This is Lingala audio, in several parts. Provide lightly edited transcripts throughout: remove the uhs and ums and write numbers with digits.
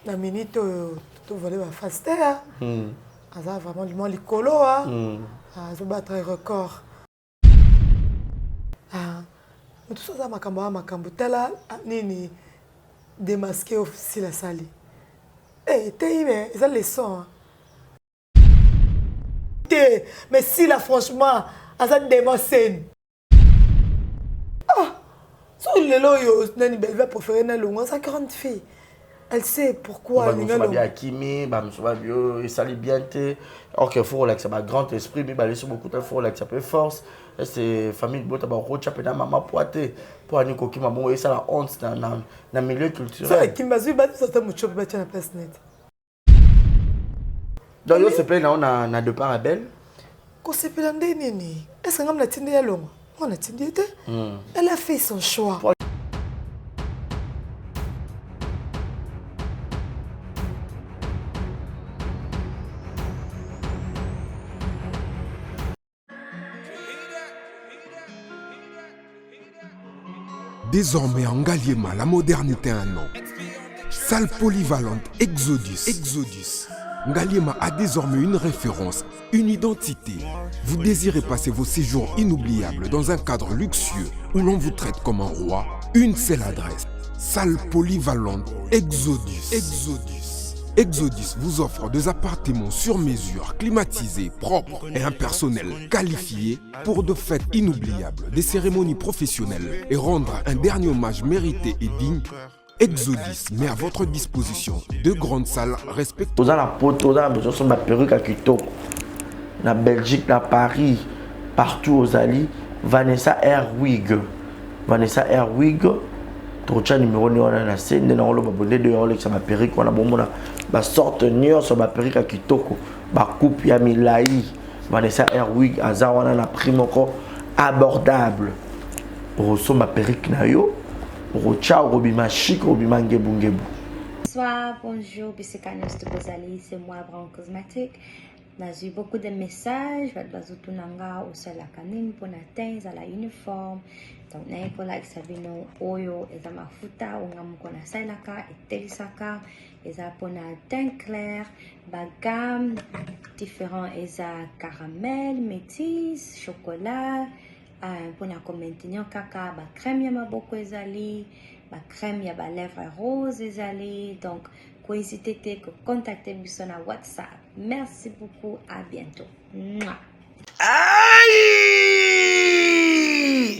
La minute tu volé ma faster. Ça vraiment du moins les colos ça battre un record. Tout ça makambo tela nini démasqué officiel la sali. Eh t'es ça leçon. Mais si là franchement ça démasqué. So le loyo nani belle va préférer na longo sa grande fille. Elle sait pourquoi elle est bien Kimi, il s'allie bien. Or qu'il faut relaxer, ma grand esprit, mais il beaucoup de faut relaxer, peu force. C'est famille de botte, rocha, pédale, maman poité. Pour un coquille, maman, et ça la honte dans le milieu culturel. C'est qui m'a dit, ça t'a mouché pour battre la place net. Donc, il se plaît, on a deux parts à belle. Quand c'est plein de nini, est-ce qu'on a tenu à long? On a tenu. Elle a fait son choix. Désormais en Ngaliema, la modernité a un nom. Salle polyvalente Exodus. Ngaliema a désormais une référence, une identité. Vous désirez passer vos séjours inoubliables dans un cadre luxueux où l'on vous traite comme un roi? Une seule adresse. Salle polyvalente Exodus. Exodus vous offre des appartements sur mesure, climatisés, propres et un personnel qualifié pour de fêtes inoubliables, des cérémonies professionnelles et rendre un dernier hommage mérité et digne. Exodus met à votre disposition deux grandes salles respectueuses. Vous avez la poteau, vous avez besoin de perruque à Kitoko. La Belgique, la Paris, partout aux alliés. Vanessa Airwig. Trocha numéro ni wana na scène na olo babonde de olo ça ma perruque wana bomona ba sorte nion sur ma perruque à Kitoko ba coupe ya milai Vanessa Airwig aza wana na prix moko abordable pour so ma perruque na yo pour cha robima chic robima ngebu. Bonsoir, bonjour, Bissekanos de Bozali, c'est moi Brown Cosmétique. J'ai eu beaucoup de messages, Bazutunanga au sol la canine pour atteindre à la uniforme. Donc, il faut like Sabino Oyo et za mafuta, ungamukona sailaka et telisaka, et za pona teint clair, bagam différents, et za caramel, métis, chocolat, pona commentinyo kaka, ba crème yama beaucoup ezali, ba crème yaba lèvres rose ezali. Donc, n'hésitez pas à contacter sur WhatsApp. Merci beaucoup, à bientôt. Mouah. Aïe!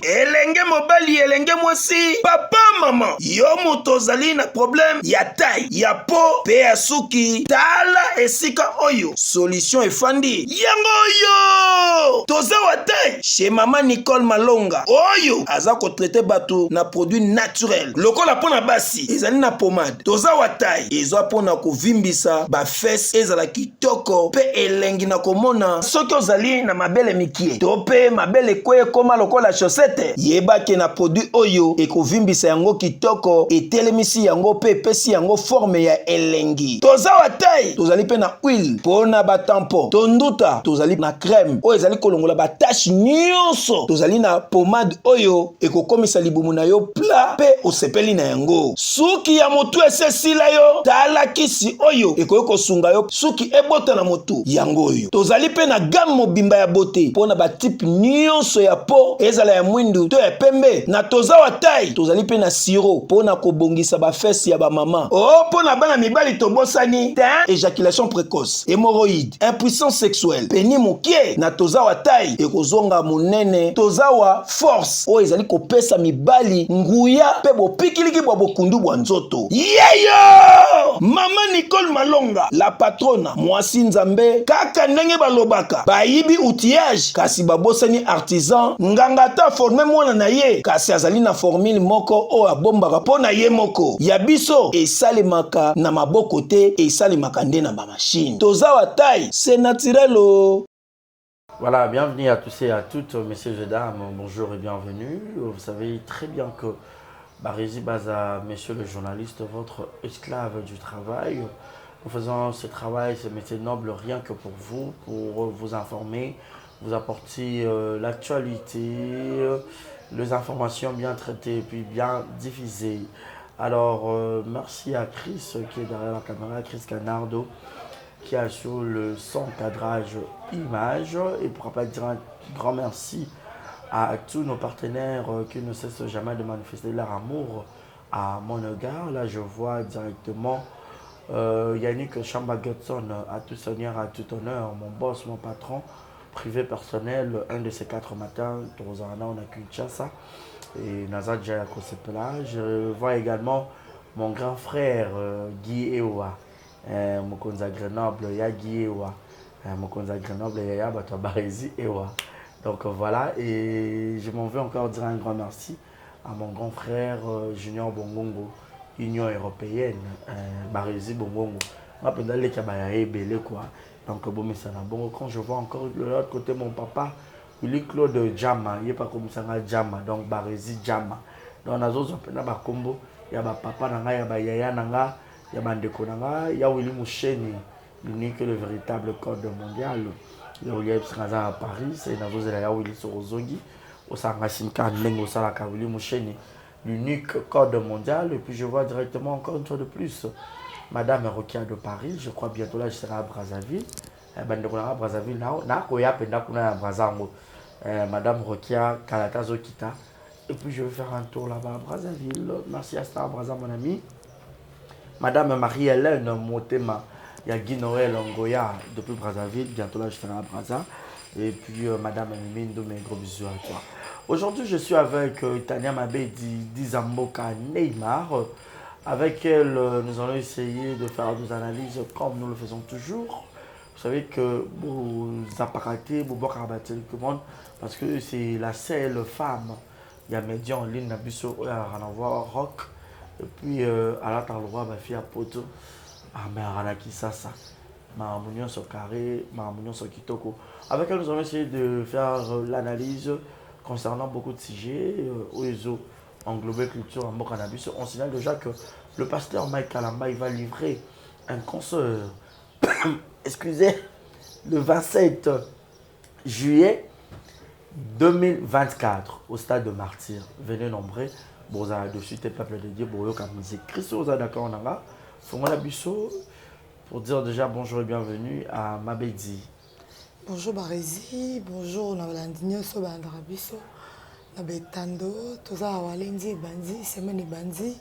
Elenge mobali, elenge mwasi, papa, maman, yo motozali na problème, ya taille, ya po, pe ya suki, tala esika oyo, solution efandi, yango oyo! Toza wa taille, chez maman Nicole Malonga, oyo, aza ko traiter bato na produit naturel, lokola pona basi, ezali na pomade, toza wa taille, ezwa pona ko vimbisa, ba fesse ezala kitoko, pe elengi na komona, soki ozali na mabele mikie, tope mabele kweye koma lokola chaussette, yebake na produit oyo ekovimbisa yango kitoko etelemisi yango pe pesi yango forme ya elengi. Toza wa taille, tozali pe na huile pona ba tampon, tonduta tozali na crème oyo ezali kolongola ba tache nyonso, tozali na pomade oyo ekokomisa libumu na yo plat pe osepeli na yango. Suki ya motu esesila yo, tala kisi oyo ekoyo kosunga yo suki ebota na motu yango oyo. Tozali pe na gamme mobimba ya beauté pona ba type nyonso ya po ezala ya mwindu to ya pembe. Na toza wa taille, tozali pe na siro pona kobongisa ba fesse ya ba mama. Oh, pona bana mibali tobosani, éjaculation précoce, hémorroïde, impuissance sexuelle, peni mokie. Na toza wa taille ekozonga monene, toza wa force o ezali kopesa mibali nguya pe bopikiliki bwa bokundu bwa nzoto. Yeyo! Mama Nicole Malonga, la patrona, mwasi nzambe, kaka ndenge balobaka, bayibi outillage, kasi babosani artisan, nganga ta forme mwana na ye, kasi azali na formule moko o abombaka po na ye moko. Ya biso, esalemaka na maboko te, esalemaka nde na ba machine. Toza wa taille, c'est naturel o. Voilà, bienvenue à tous et à toutes, messieurs et dames, bonjour et bienvenue. Vous savez très bien que Barési Baza, monsieur le journaliste, votre esclave du travail. Nous faisons ce travail, ce métier noble, rien que pour vous informer, vous apporter l'actualité, les informations bien traitées et puis bien diffusées Alors, merci à Chris qui est derrière la caméra, Chris Canardo, qui assure le son, cadrage, image. Et pourquoi pas dire un grand merci à tous nos partenaires qui ne cessent jamais de manifester leur amour à mon égard. Là, je vois directement Yannick Chamba-Gutson, à tout seigneur, à tout honneur, mon boss, mon patron, privé personnel, un de ces 4 matins, Torozana, on a Kinshasa, et Nazad Jaya Kosepela. Je vois également mon grand frère Guy Ewa, Mokonza Grenoble, ya Guy Ewa, Mokonza Grenoble, ya Batobarezi Ewa. Donc voilà, et je m'en veux encore dire un grand merci à mon grand frère Junior Bongongo, Union européenne, Barezi Bongongo. Moi, pendant les cabayas belé quoi. Donc bon, ça n'a bon. Quand je vois encore de l'autre côté mon papa, Willy Claude Djama, il n'est pas comme ça Djama, donc Barezi Djama. Donc on a d'autres appels à combo. Il y a papa nanga, il y a yaya nanga, il y a bandeko nanga, il y a Willy Moucheni, l'unique le véritable code mondial. Il y a Willy Epsraza à Paris, c'est une chose là Willy Sorozongi, au Sangasimka Nengo Salaka Willy Moucheni. L'unique code mondial. Et puis je vois directement encore une fois de plus Madame Rokia de Paris. Je crois bientôt là je serai à Brazzaville. Brazzaville Madame Rokia Kalata Zokita. Et puis je vais faire un tour là-bas à Brazzaville. Merci à Star Brazza mon ami. Madame Marie-Hélène Motema. Il y a Guy Noël Ngoya depuis Brazzaville. Bientôt là je serai à Brazza. Et puis Madame Mindo, mes gros bisous à toi. Aujourd'hui, je suis avec Tania Mabedi Dizamboka Neymar. Avec elle, nous allons essayer de faire des analyses comme nous le faisons toujours. Vous savez que vous apparatez, vous bocarbatez le monde parce que c'est la seule femme. Il y a média en ligne, Nabiso, il y a Ranavoa Rock. Et puis, à la Tarloa, ma fille à Poto. Ah, mais Ranaki Sasa. Ma mounion sur carré, ma mounion sur Kitoko. Avec elle, nous allons essayer de faire l'analyse concernant beaucoup de sujets, OESO, englobé culture en cannabis. On signale déjà que le pasteur Mike Kalamba il va livrer un concert excusez, le 27 juillet 2024 au stade de Martyr. Venez nombreux. Bon, ça de suite, le peuple de Dieu, bon, comme musique. Christo, vous êtes d'accord, on a là. Fongona Bisso pour dire déjà bonjour et bienvenue à Mabedi. Bonjour Barezi, bonjour Nalandinho Sobandarabiso, Nabetando, Toza Walendi Bandi, Semaine Bandi,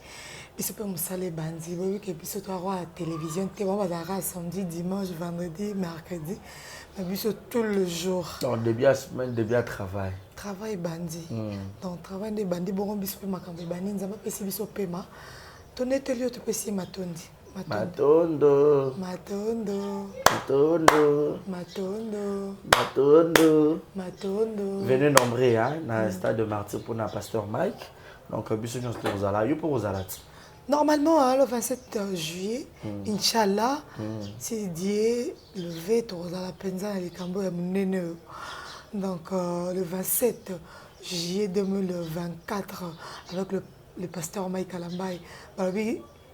Biso peut Moussale Bandi, oui que Biso toi à la télévision, tu vas à samedi, dimanche, vendredi, mercredi, Biso tout le jour. Donc début à semaine, début à travail. Travail Bandi. Donc travail des Bandi, bon Biso peut m'accompagner Bandi, nous avons passé Biso Pema, ton ételier tu peux essayer Matondi. Matondo. Matondo. Matondo. Matondo. Matondo. Matondo. Venez nombreux dans le stade de Martyr pour le pasteur Mike. Donc, bisous pour vous aller. Pour vous aller. Normalement, le 27 juillet, Inch'Allah, c'est Dieu levé pour la penza et les cambo et mon. Donc, le 27 juillet 2024, avec le pasteur Mike Kalambay,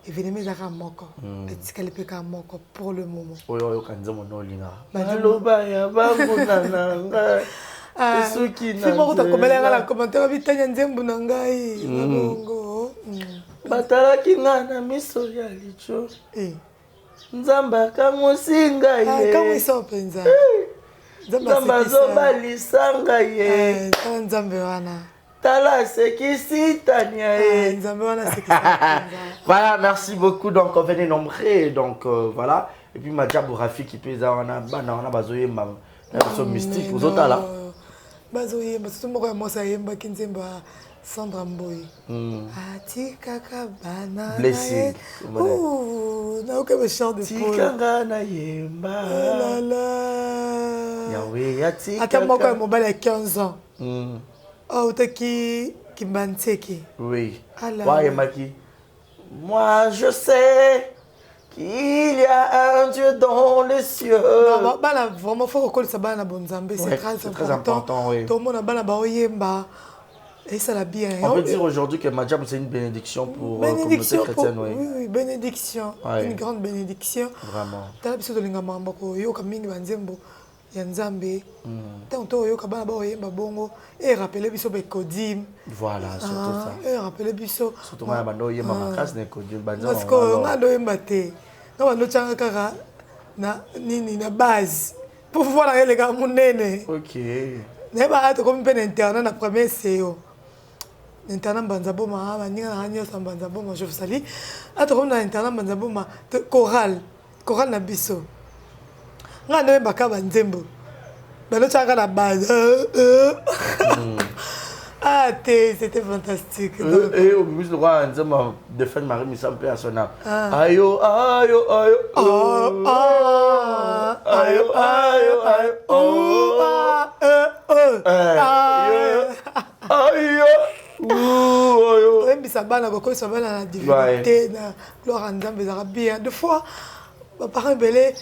et venez me dire à Moko. Est-ce qu'elle peut faire Moko pour le moment? Oui, oui, quand je mon olina. Malobaya, babunana. C'est qui n'a. Si moi, tu as commencé à la commentaire, tu as dit que tu Batala kingana miso ya licho. Nzamba kamusinga ye. Comment ça penza? Nzamba zoba lisanga ye. Nzambe wana. Tala sekisitania ye. Nzambe wana sekisitania. Voilà, merci beaucoup. Donc, venez nombreux. Donc, voilà. Et puis, Madja Bourafi qui peut avoir un bazoye mystique. Vous autres là? Bazoye, parce que moi, moi, ça y est, Bakinzemba. Sandra Mboy. Atika kabana. Blessing. Ouh, n'a aucun chant de Tika ngana yemba. Oh là là. Yahweh yatika. Attends, moi quand mon bal a 15 ans. Oh, t'as qui Kimbanteki. Oui. Alors. Ouais, Maki. Moi, je sais qu'il y a un Dieu dans les cieux. Non, bah vraiment faut reconnaître ça bah na bonzambe, c'est très important. Oui. Tout le monde a bah na ba oyemba. Et ça l'a bien. On peut dire aujourd'hui que Madjam c'est une bénédiction pour la communauté chrétienne. Oui, bénédiction. Ouais. Une grande bénédiction. Vraiment. T'as l'habitude de l'ingama mbako yo kamingi banzembo. ya nzambe ntango to oyoka bana baoyemba bongo erapele biso baekodim voilà surtout ça erapele biso surtout ngana bando oyemba makasi na ekodim parce que nga ndoyemba te nga bando tyanga kaka na nini na base pour pouvoir na eleka monene nayebaka tokomi mpe na internat na premier seo internat mbanza boma baninga na nyonso mbanza boma je vous salue tokomi na internat mbanza boma chorale na biso nga ndoyembaka banzembo banotyanga na base c'était fantastique. Et au plus, le roi de faire Marie Missa un peu à son âme. Ayo, ayo, ayo, ayo, ayo, ayo, ayo. Oyembisa bana kokoyisa bana na divinité na gloire nzambe ezalaka bien. Deux fois, baparent ebele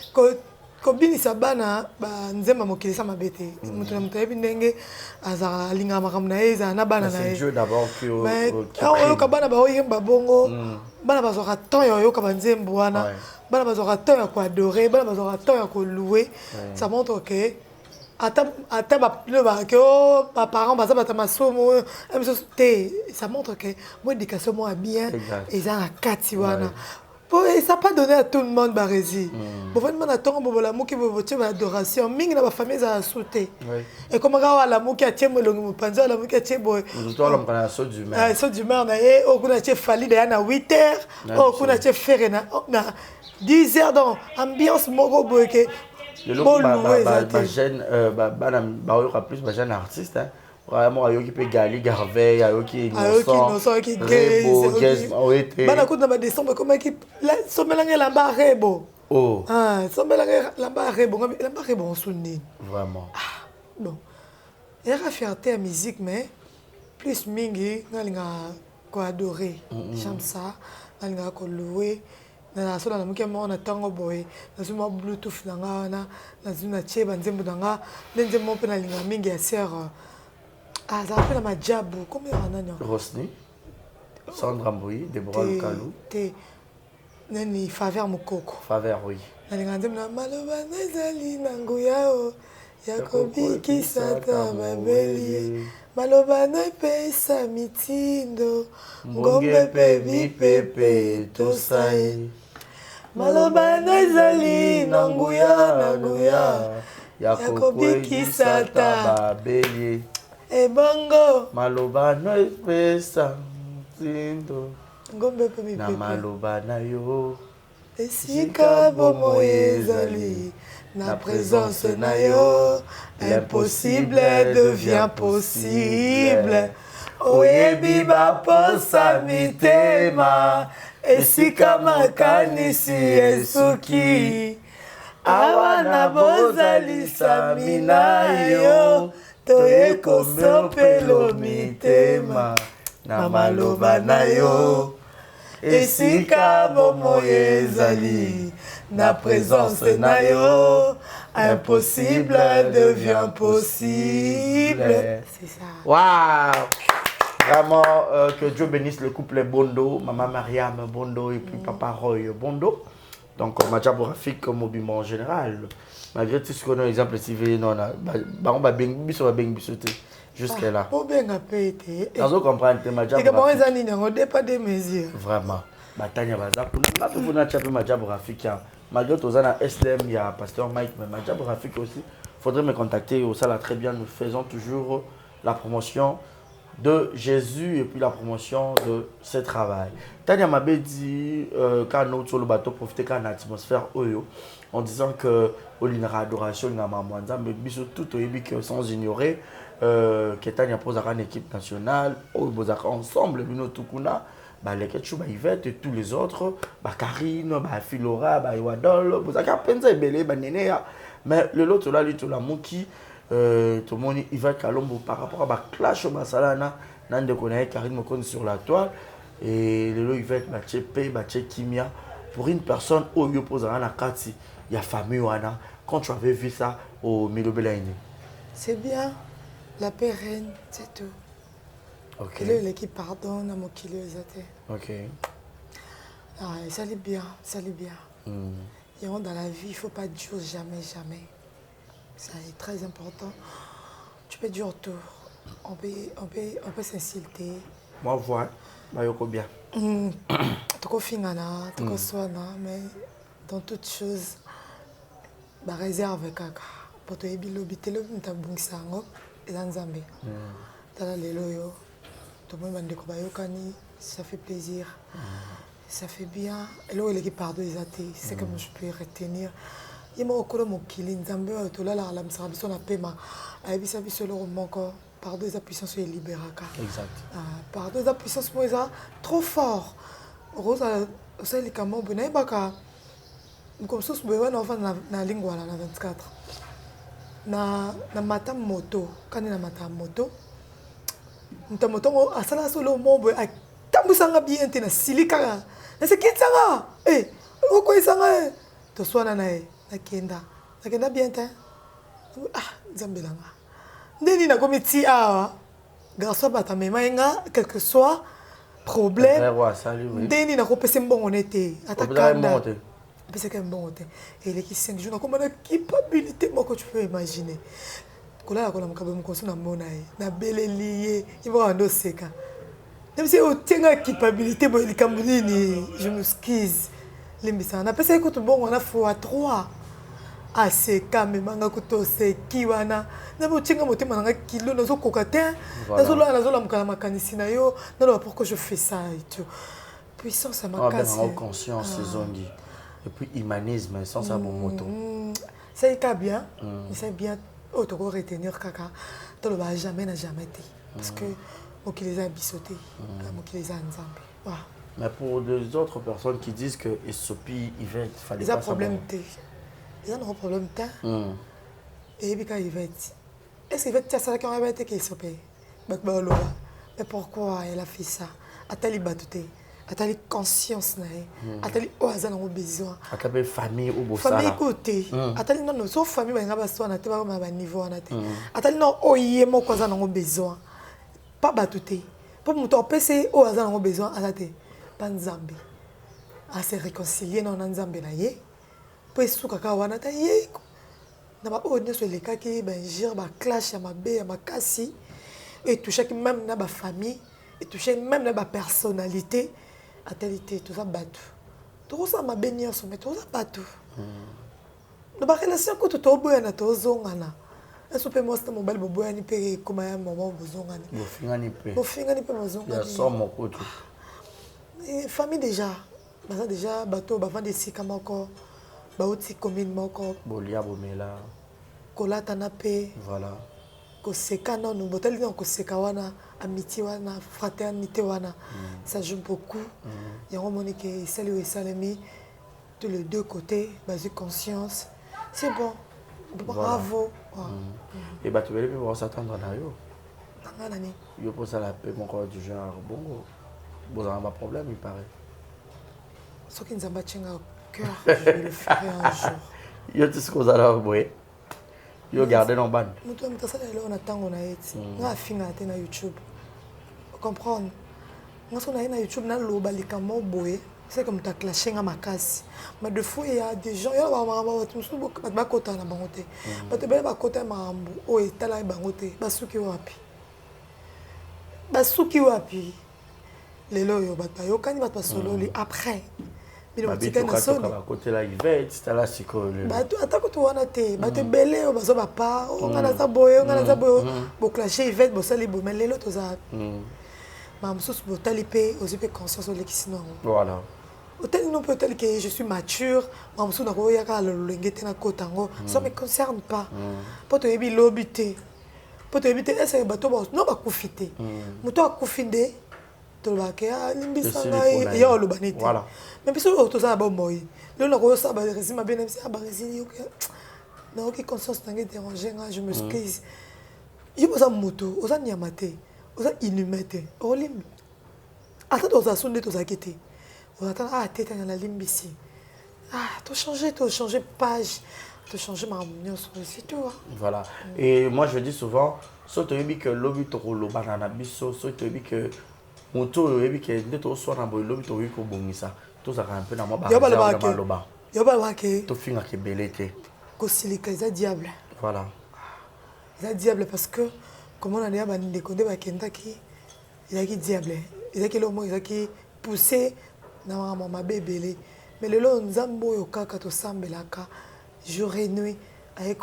kobinisa bana banzemba mokili esa mabe te moto na moto ayebi ndenge azala alingaka makambo na ye ezala na bana na ye oyoka bana baoyemba bongo bana bazwaka temps ya oyoka banzembo wana bana bazwaka temps ya koadore bana bazwaka temps ya koloue ça montre que ata balobake o baparent baza bata masumu misoso te ça montre que mo éducation mo ya bien eza na kati wana. Et ça n'a pas donné à tout le monde barési. Bon, vraiment, on a tant de l'amour qui veut voter l'adoration. Ming na famille a sauté. Et comme on a l'amour qui a tié mon longue panza, l'amour qui a tié boy. Toi, l'homme qu'on a saut du mer. Saut du mer, on a eu, on a tié fallu d'ailleurs à 8 heures. On a tié faire na 10 heures dans ambiance mogo boy que. Le long ba jeune ba jeune artiste. Vraiment, il y a qui peut Gali, Garvey, il y a qui innocent, qui gay, bana kuta ba décembre comme qui la somelange lamba rebo. Oh. Somelange lamba rebo on sonne. Vraiment. Bon. Il y a fierté à musique mais plus mingi ngalinga ko adorer. J'aime ça. Ngalinga ko louer. Na sola na muke mo na tango boy. Na suma bluetooth na nga na zuna cheba nzembo na nga. Nzembo pe na linga mingi ya sœur. Ça appelle ma diable. Combien on a? Rosny, Sandra Mboui, Deborah Lukalou. Nani Faveur Mukoko. Faveur, oui. Nani ngandem na maloba nazali nanguyao. Yakobi kisata babeli. Maloba na pesa mitindo. Ngombe pebi pepe tosai. Maloba nazali nanguya. Yakobi kisata babeli. Ebongo maloba no pesa tindo ngombe pe mi na maloba na yo esika bomo ezali na présence na yo l'impossible devient possible oyebi baposa mitema esika makanisi esuki awa na bozalisa mina yo toye kosopelo mitema na maloba na yo esika bomo ezali na présence na yo impossible devient possible. C'est ça. Waouh. Vraiment que Dieu bénisse le couple Bondo, maman Mariam Bondo et puis papa Roy Bondo. Donc Madjabou Rafik comme mobiment en général. Malgré tout ce qu'on a, exemple, si vous non, on va bien jusqu'à là. Pour bien appeler. Vous comprenez, Madjabou Rafik. On dépend des mesures. Vraiment. Batania Baza, pour nous, Madjabou Rafik. Malgré tout ça, SDM, il y a Pasteur Mike, mais Madjabou Rafik aussi. Il faudrait me contacter au salon très bien. Nous faisons toujours la promotion de Jésus et puis la promotion de ce travail. Tania Mabé dit quand nous sur le bateau profiter quand l'atmosphère oyo en disant que l'unera adoration n'a mamouanza mais biso tout au début que sans ignorer que Tania pose à une équipe nationale au bozaka ensemble bino tukuna bah les ketchou bah Yvette et tous les autres bah Karine bah Philora bah Iwadol bozaka penza ebele bah Nénéa mais le lot là lui tout la mouki tout le monde il va Kalombo par rapport à la clash au Masalana, Nande connaît Karine Mokone sur la toile et le lot il va être Bachepe, Kimia pour une personne où il pose à la carte, il y a famille Wana. Quand tu avais vu ça au Milobelaine? C'est bien, la paix règne, c'est tout. Ok. L'équipe pardonne à mon kilo, ok. Ça allait bien, ça allait bien. Et dans la vie, il ne faut pas dire jamais, jamais. C'est très important. Tu peux dire autour. On peut s'insulter. Moi, vois, je bien. Tu peux fingana, tu peux soigner, mais dans toutes choses, bah réserve kaka. Pour te ébilobi, le but de bungsango, et dans Zambie. T'as les loyaux. Tout le monde kani, ça fait plaisir. Ça fait bien. Et là, il est pardon, c'est comme je peux retenir. Il m'a encore mon killing Zambie, tout là, la msarabiso na pema. Aïbi sabi solo encore. Pardon, la puissance est libérée. Exact. Pardon, la puissance est trop fort. Rose, ça il est comme bon, mais baka. Comme ça, je vais na lingua na 24. Na matam moto, quand na matam moto. Nta moto asala solo mombo a tambusanga bien tena silika. Na se kitsanga. Oko isanga. To swana na nakenda bien ta. Zambelanga. Ndeni na komiti awa. Garçon bata memainga quel que soit problème. Ndeni na kopese mbongo nete. Atakanda. Pese que bon hotel. Et les 5 jours comme la culpabilité moi que tu peux imaginer. Kola kola mkabe mkonso na mona na belelié, il va ando seka. Même si o tenga culpabilité bo likambulini, je m'excuse. Limbisa na pese ko to bon on a fois 3. Aseka memanga kuto se kiwana. Na bo tenga motema nga kilo nazo kokatin. Nazo la mkala makanisi na yo. Non pourquoi je fais ça et tout. Puissance à ma casse. Ah ben conscience ces ongi. Et puis humanisme sans ça bon moto. Ça est bien. C'est bien. Oh, tu dois retenir kaka. Tu ne vas jamais été. Parce que moi qui les a bissotés, moi qui les a ensemble. Mais pour les autres personnes qui disent que Esopi, il fallait pas ça. Ils ont un problème de temps. Et puis quand il va être. Est-ce qu'il va être ça quand il va être qu'il s'opère? Mais pourquoi elle a fait ça? A-t-elle battu? A-t-elle conscience? A-t-elle besoin? A-t-elle famille ou beau ça? Famille côté. A-t-elle non, sauf famille, il y a besoin de niveau. A-t-elle non, oye, moi, quoi, on a besoin. Pas battu. Pour mon temps, PC, on a besoin. A-t-elle pas Nzambi. À se réconcilier dans Nzambi. Pour se kaka wana ta ye. Na ba o ne so le kaki ben gire ba clash ya mabe ya makasi et toucher même na ba famille et toucher même na ba personnalité. A talité tout ça battu tout ça ma bénir so mais tout ça battu no ba relation ko to boya na to zongana eso pe mo sta mobile boya ni pe koma ya maman bozongana bo finga ni pe bozongana ya so mon koto et famille déjà bateau ba vendre ici comme encore ba outi commune moko bolia bomela kolata na pe voilà ko seka non no botel non ko seka wana amitié wana fraternité wana ça joue beaucoup il y a un moment que salut et salami de les deux côtés basé conscience c'est bon bravo et bah tu veux pas s'attendre à yo nani yo pour ça la paix mon corps du genre bongo bon ça pas problème il paraît ce qui nous a battu au cœur je vais le faire un jour yo tu sais quoi ça boy yo garder dans ban mutu mtasala leo na tango na eti nga finga te na YouTube comprendre nga so na YouTube na loba likamo boye c'est comme ta clasher nga makasi mais de fois il y a des gens ya ba mama tu musu ba kota na bangote ba te ba kota mambo o etala bangote basuki wapi lelo yo ba yo kani ba solo li après mais le petit na solo côté là il va c'est là c'est quoi ba tu atako to wana te ba te belé o bazo ba pa o ngana za boye bo clasher il va bo sali bo mais lelo to za ma mususu bo talipe o zipe conscience o lekisino voilà autant non peut-être que je suis mature ma mususu na ko yaka le lengete na kotango ça me concerne pas pour te yebi lobité pour te yebi te essayer bato ba non ba kufite muto akufinde to ba ke limbisanga ya o lobanete voilà mais puis surtout ça bon boy le na ko ça ba résime bien même si ba résime non qui conscience n'engage déranger je me excuse il faut ça moto oza nyamate oza inhumé olimbi ata toza sonde toza kete oza ah tête na la limbisi to changer page to changer ma union c'est tout voilà et moi je dis souvent surtout que lobi to loba na biso surtout que moto yebi ke ndeto so na boy lobi to wi ko bongisa to za un peu na mo ba loba yo ba ke to finga ke belete ko silika za diable Voilà. Il a diable parce que, comme on a dit, il a qui diable. Il a qui l'homme, il a qui poussé dans ma bébé. Mais le long, nous avons eu un cas de sambelaka, jour et nuit, avec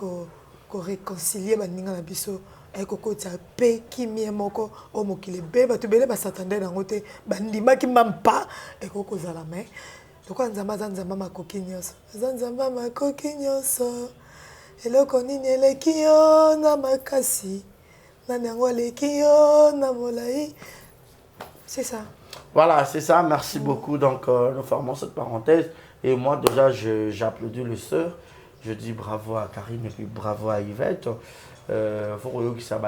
réconcilier les biso. Avec le paix qui est moko, au mokile bébé, tu bébé s'attendait dans côté, bandima qui m'aime pas, et coco zalame. Donc on zamba ma coquignos, zanzamba ma coquignos. Et le conine le kio na makasi, na nango le kio na molai. C'est ça. Voilà, c'est ça. Merci beaucoup. Donc nous fermons cette parenthèse. Et moi déjà, j'applaudis le sœur. Je dis bravo à Karine et puis bravo à Yvette. Faut que ça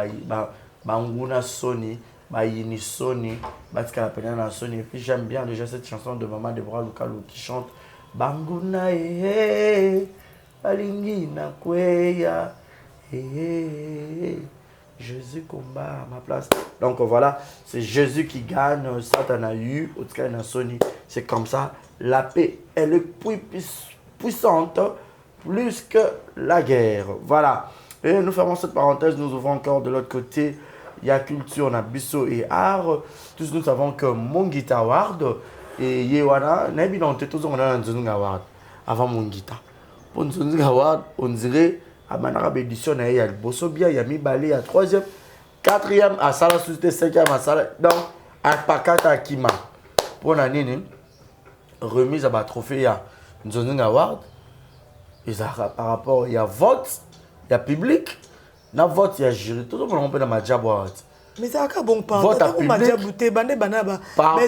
banguna soni bayini soni batika la peine na soni. Et puis j'aime bien déjà cette chanson de Maman Deborah Lukalu qui chante banguna balingi na kweya Jésus combat à ma place. Donc voilà, c'est Jésus qui gagne, Satan a eu, Otka na soni. C'est comme ça, la paix elle est puissante plus que la guerre. Voilà. Et nous fermons cette parenthèse, nous ouvrons encore de l'autre côté. Il y a culture, on a bisso et art. Tous nous savons que Mongita Award et Yewana, tous on a un Nzunung Award avant Mongita. Pour Nzunung Award, on dirait à Manarab édition, il y a le Bossobia, il y a Mibali, il y a 3e, 4e, à Sala Société, 5e, à Sala. Donc, à Pakata Kima. Pour l'année, remise à ma trophée, il y a Nzunung Award. Et ça, par rapport, il y a vote. Il y a public, dans le vote, il y a jury. Tout le monde peut dans ma job. Mais ça a bon pas. Vote à public. Partout,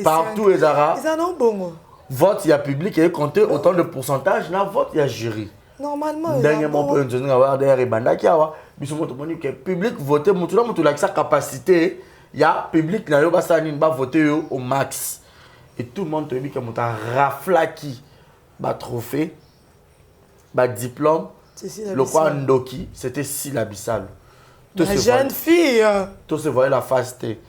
partout, les Arabes. Vote, il y a public et compter autant de pourcentage. Dans le vote, il y a jury. Normalement, dernièrement, on peut avoir des banda qui a que public voter, il a sa capacité. Il y a public qui va voter au max. Et tout le monde te dit que tu as raflaki. Bah trophée, bah diplôme, le quoi Ndoki, c'était Silabissal. La jeune fille. Tout se voyait la face, c'était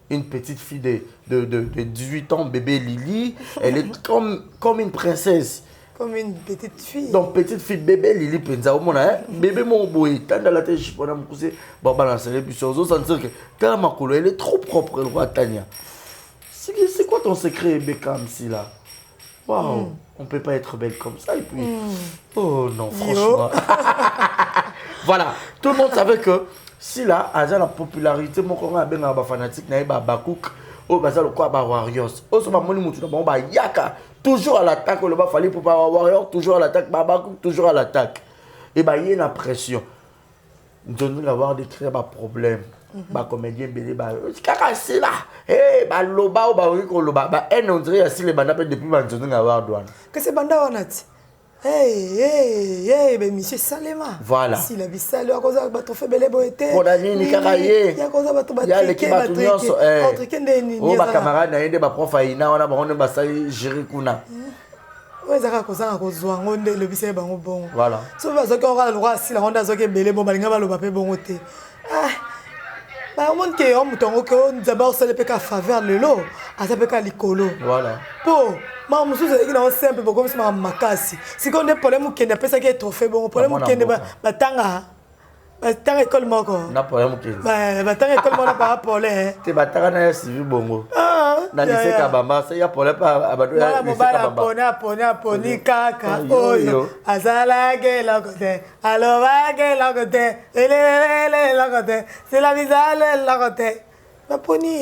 une petite fille de 18 ans, bébé Lily. Elle est comme une princesse. Comme une petite fille. Donc petite fille, bébé Lily, penza au monde, bébé mon boy, tant dans la tête, je peux me pousser, bon balancer les buissons, aux sentir que quand ma couleur, elle est trop propre, le roi Tania. C'est quoi ton secret, Beckham, si là? Waouh, on ne peut pas être belle comme ça et puis... Oh non, franchement. Voilà, tout le monde savait que si là, à la popularité, mon copain a bien un fanatique, il y a Bakouk, au bazar le quoi, Warriors. Au sommet, mon moutou, bon, Yaka, toujours à l'attaque, le bas fallait pour pas Warriors, toujours à l'attaque, Bakouk, toujours à l'attaque. Et bah, il y a une pression. Nous devons avoir des très bas problèmes. Bah comédien belé bah c'est là bah loba ou bah oui qu'on loba bah on dirait si les bandes depuis maintenant avoir douane que c'est banda onati ben monsieur Salema voilà si la bisalo à cause ba to fait belé boité pour la ni karaye ya cause ba to ba ya l'équipe ba tunyoso entre kende ni oh ba camarade na yende ba prof aina on a ba on ba sa gérer kuna ouais ça cause à cause ngonde le bisé ba bon voilà so ba zo ko ra le roi si la ronda zo ke belé bon balinga ba lo ba pe bon oté bah, on dit qu'on nous d'abord ça ne peut qu'à faveur le lot, à ça peut qu'à l'icolo. Voilà. Pour moi, je suis dit simple pour comme ça ma casse. Si on a des problèmes qui ne peut pas être trophée bon, problème qui ne va tanga. Tanga école moko. Na problème qui. Bah tanga école moko par rapport là. Tu vas tanga na suivi bongo. Na lycée Kabamba, ça y a problème pas abado ya lycée Kabamba. Poni kaka oyo. Azala ke la côté. Aloba ke la côté. Ele la côté. C'est la visale la côté. Na poni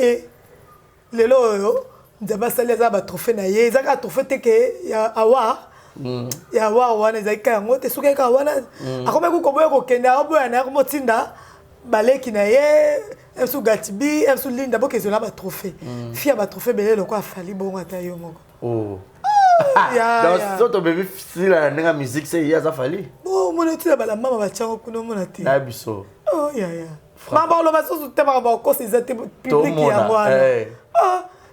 le lo ndaba sali za ba trophée na ye, za ka trophée te ke ya awa. Ya wa wana zaika ngote suka ka wana akome ku koboye ko kenda oboya na ko motinda baleki na ye esu gatibi esu linda boke zola ba trophée fia ba trophée belé loko afali bongo ata yo moko oh donc so to bébé si la nga musique c'est ya za fali bon mon etu ba la mama ba chango kuno mona te na biso oh ya mama lo ba so te ba ko c'est za te public ya moi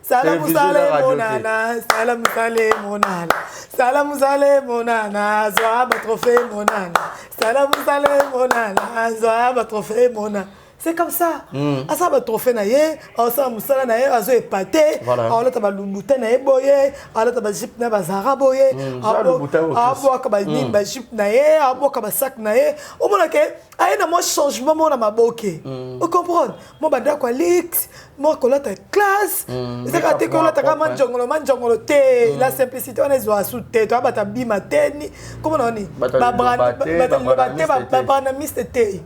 Salam sale monana, salam sale monana, salam sale monana, zoa ba trophée monana, salam sale monana, zoa ba trophée monana. c'est comme ça. Asa ba trophée na ye, asa musala na ye, azo épaté. Alors ta ba lumbuta na ye boye, alors ta ba jip na ba zara boye. Abo ka ba ni ba jip na ye, abo ka ba sac na ye. O mona ke ay na mo changement mo na maboke. Vous comprenez? Mo ba da kwa lix, mo ko la ta classe. C'est ka te ko la ta ka manjongolo te, la simplicité on est zo asute, to ba ta bi mateni. Comment on dit? Ba brand ba banamiste te.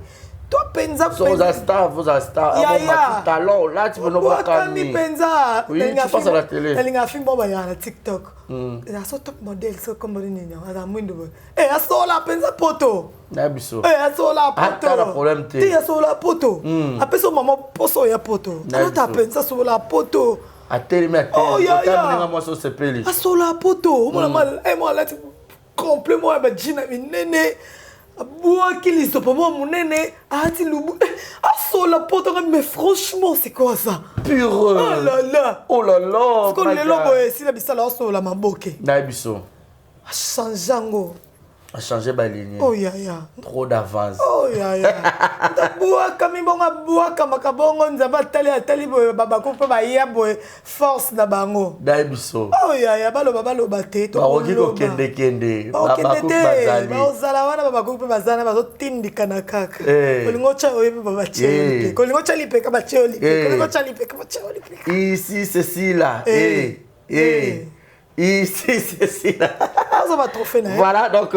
Toi penza penza star talent là tu veux nous voir quand même penza oui tu passes à la télé elle a film bon ya na TikTok la so top model so comme ni na mwindo a so la penza poto na biso a so la poto pas problème te ti a so la poto après so maman poso ya poto alors ta penza so la poto a télé mais ta moi so se peli a so la poto moi mal moi là complètement ba jina nene bois qu'il est pas moi mon nene ati lubu la poto mais franchement c'est quoi ça pur oh là là c'est comme les lobos si la bisala so la maboke na biso a changeango a changer ba ligne oh ya trop d'avance oh ya bois comme bonga bois comme kabongo nzaba tali baba ko ba ya boy force na bango na biso oh ya baloba te to ko kende baba ko bazali ba ozala wana baba ko bazana bazo tindika na kaka kolingo cha oyebi baba cheli kolingo cha lipe ka ba cheli kolingo cha lipe ka ba cheli ici ceci là ici c'est là voilà donc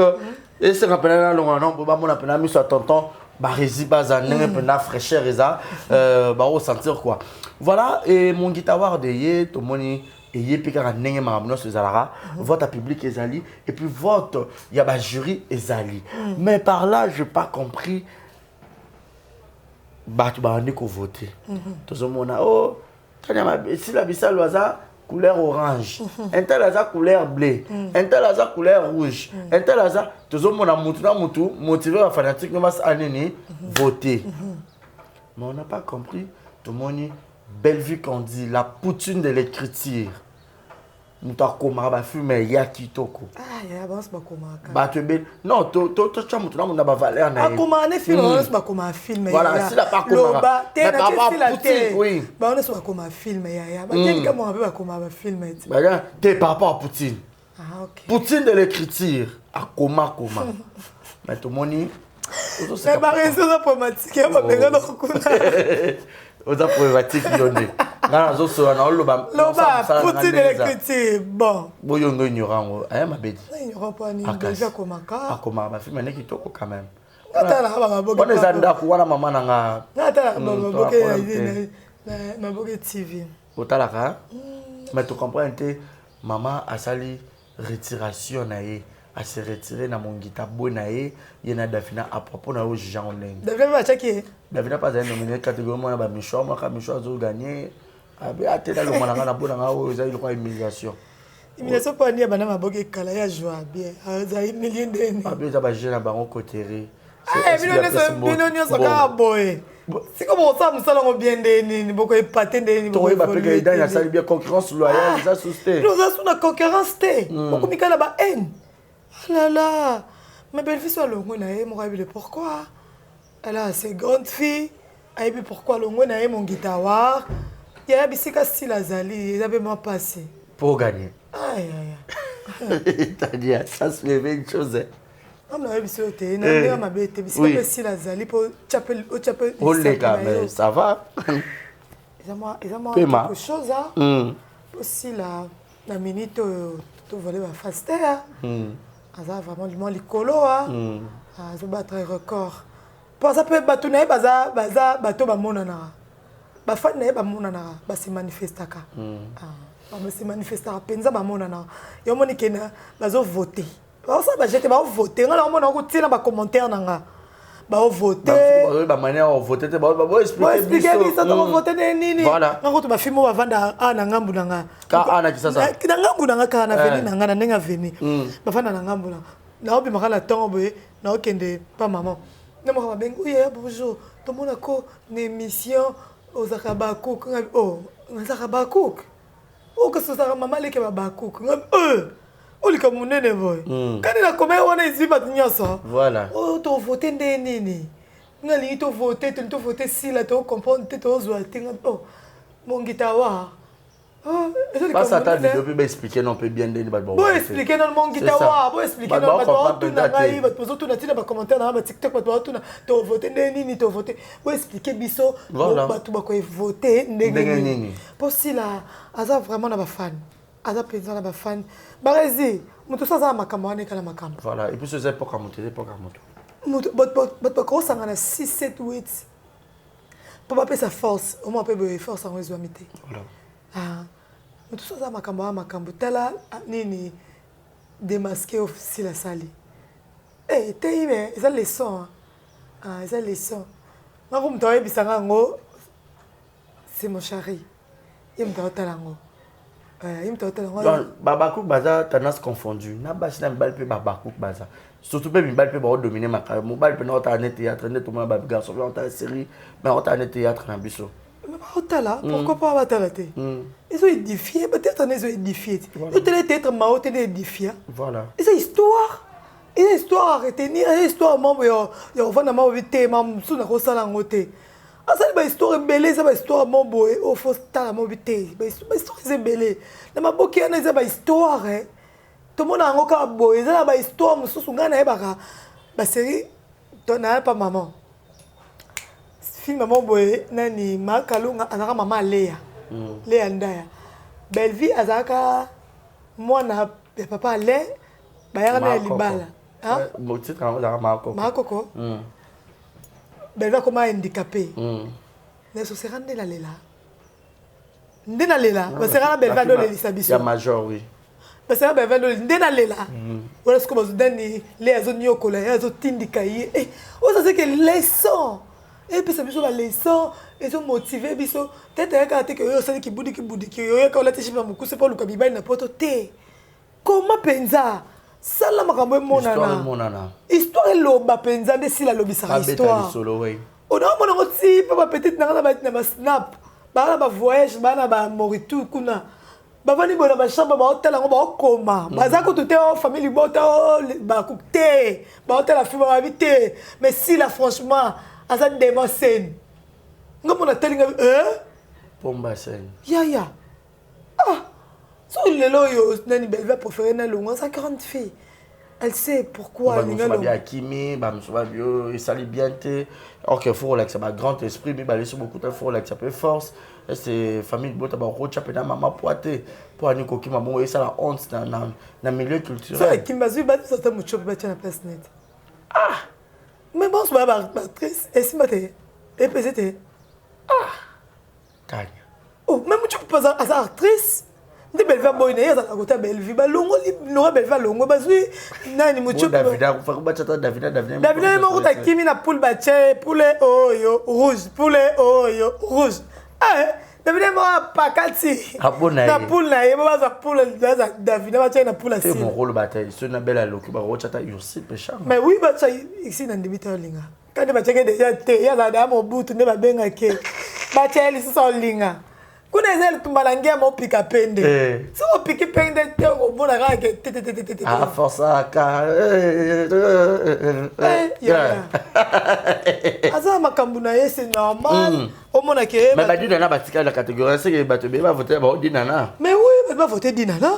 et c'est rappelé là non ba mon appel ami soit tonton ba rési baza nenge pena fraîcheur eza ba ressentir quoi voilà et mon guitare de yé to moni et yé pika nenge maramno ce zalara vote public ezali et puis vote il y a ba jury ezali mais par là je pas compris ba tu ba ndiko voter to zo mona oh tanya si la bisal waza couleur orange, un tel a couleur bleu, un tel a couleur rouge, un tel a tout le monde a motivé à fanatique voter. Mais on n'a pas compris, tout le monde belle vue qu'on dit, la poutine de l'écriture. Nous t'avons filmé Yaki Toko. Ah, il y a un film. Non, tu as valeur. Un film. Voilà, si la pas oui. On est sur un film. T'es par rapport à Poutine. Ah, ok. Poutine de l'écriture. À Koma. Mais tout le monde. C'est pas raison de problématique. Aux problématiques données. Loba, Poutine de l'écriture. Bon. Boyongo ignorant. Eh, ma bête. Ignorant pas ni déjà Komaka. Ah, Koma, ma fille, mais qui toko quand même. On est zanda kuwana maman nanga. Nata maboke TV. Otalaka. Mais tu comprends maman a sali retiration naé. A se retirer na mon guitare bonaé, yena Davina à propos na Jean Leng. Davina va checker. Davina pas nominé catégorie na ba Michou, moi Michou a gagné. Abi atela le mwana na bona nga o za il quoi humiliation. Humiliation pas ni bana maboke kala ya joie bien. Za humilier ndeni. Abi za ba jeune ba côté. Ah, binonyo saka boy. C'est comme ça musala ngo bien ndeni, boko epaté ndeni. To ba peka ida ya sali bien concurrence loyale, ça susté. Nous avons une concurrence té. Boko mikala ba haine. Ah là là, ma belle-fille soit longue, pourquoi? Elle a ses grandes filles. Et puis pourquoi longue, mon guitare? Il y a un si la zali, il avait moins passé. Pour gagner. Aïe aïe. T'as dit, ça se fait une chose. On a eu sauté, on a ma bête, c'est si la zali pour chapel. Oh les gars, mais ça va. Ils ont quelque chose, hein? Aussi la minute, tu voulais ma faster. Aza vraiment du moins likolo azo battre record pour ça peut bato na baza bato ba monana ba fan na ba monana ba se manifestaka ba se manifestaka penza ba monana yo moni kena bazo voter ba ça ba jete ba voter ngala mona ko tina ba commentaire nanga ba voter ba manière de voter ba expliquer biso to voter nini ngako to ba filmo ba vanda na ngambu nanga ka ana kisasa na ngambu nanga ka na veni nanga na nenga veni ba vanda na ngambu na obi makala tombe na okende pa maman na mo ba bengu ya bonjour to mona ko na émission aux Akabakuk oh na Akabakuk oh que ça maman leke ba bakuk oli ka munene boy kani na komé wana izi ba nyasa voilà oh to voter nini nga lingi to voter si la to comprendre te to zo atenga oh mon gitawa pas ça ta vidéo peut expliquer non peut bien donner ba bon expliquer non mon gitawa bon expliquer non ba tout na ngai ba pozo tout na tina ba commentaire na ba TikTok ba tout na to voter nini to voter bon expliquer biso ba tout ba ko voter ndenge pour si la aza vraiment na ba fan aza penza na ba fan ba rezi mutu sa za makambo ane kala makambo voilà et puis ce c'est pas comme moto bot ko sangana 6 7 8 pour pas sa force au moins peut force en réseau amité voilà ah mutu sa za makambo tala nini démasquer officiel la sali eh teibe eza leçon ah eza leçon ngako mto ebisanga ngo c'est mon chéri yemta otalango Babakouk baza tendance confondue. Na basi na mbal pe babakouk baza. Surtout pe mbal pe ba dominer ma carrière. Mbal pe na ota net théâtre, net tout ma garçon, ota série, mais ota net théâtre na biso. Mais ota là, pourquoi pas ota là té? Ils ont édifié, peut-être ils ont édifié. Ils te être ma ota édifié. Voilà. Et c'est histoire. Et histoire à retenir, et histoire membre yo va na ma vite mam suna ko sala ngote. Asali ba histoire belé ça ba histoire mon boy au faut ta mo vite. Ba histoire c'est belé. Na maboki ana za ba histoire hein. Tout monde a ngoka boy, ça ba histoire mususu ngana e baka. Ba série tona pas maman. Film maman boy nani makalunga azaka maman Léa. Léa ndaya. Belle vie azaka mwana papa Lé ba yana libala. Hein? Mon titre azaka Makoko. Makoko. Belle va comme handicapé. Mais ce sera ndé la lela. Ndé na lela, ba sera belle va dole lisabiso. Ya major oui. Ba sera belle va dole ndé na lela. Voilà ce que vous donnez les azonio kola, azo tindika yi. Eh, on ça c'est que leçon. Et puis ça biso la leçon, ils ont motivé biso. Tête ya ka te que yo sali ki budi yo ka la tishi ba muku c'est pas le kabiba na poto te. Comment penza? Sala makambo monana. Histoire loba penza de si la lobisa histoire. On a mon aussi papa petite na ba snap. Ba na ba voyage, ba na ba moritu kuna. Ba vani bona ba chambre ba hotel ngo ba koma. Ba za ko toute famille bota ba coupé. Ba hotel la fibre habité. Mais si là franchement, asa démon scène. Ngo na telinga Pomba scène. Ya. Ah. So le loyo nani belva préféré na longa 50 filles. Elle sait pourquoi elle est bien Kimi, bah monsieur bio, il s'allie bien té. OK, faut relaxer ma grand esprit, mais bah laisse beaucoup de faut relaxer un peu force. C'est famille bota ba rocha pe na maman poité. Pour ani ko ki maman et ça la honte na milieu culturel. Ça qui m'a vu battre ça ta mucho pe na place net. Ah. Mais bon, c'est pas actrice, et si maté. Et PCT. Ah. Tanya. Oh, même tu peux pas être actrice. Ndi belva boy na yaza kota belvi ba longo no belva longo bazui nani mucho Davida fa ko batata Davida mo kota kimi na poule bache poulet oyo rouge poulet oyo rouge Davida mo pakati na poule na ye ba za poule za Davida bache na poule c'est mon rôle bataille ce na bela loki ba rochata yosi pesha mais oui bache ici na ndibita linga kandi bache ke déjà te yaza da mo butu ne ba benga ke bache eli so linga kuna ezali tumbalangia mo pika pende so piki pende te o bona ga ke te ah força ka aza makambu na yese normal o mona ke mais ba dina na batika la catégorie c'est que ba te ba voter ba dina na mais oui ba voter dina na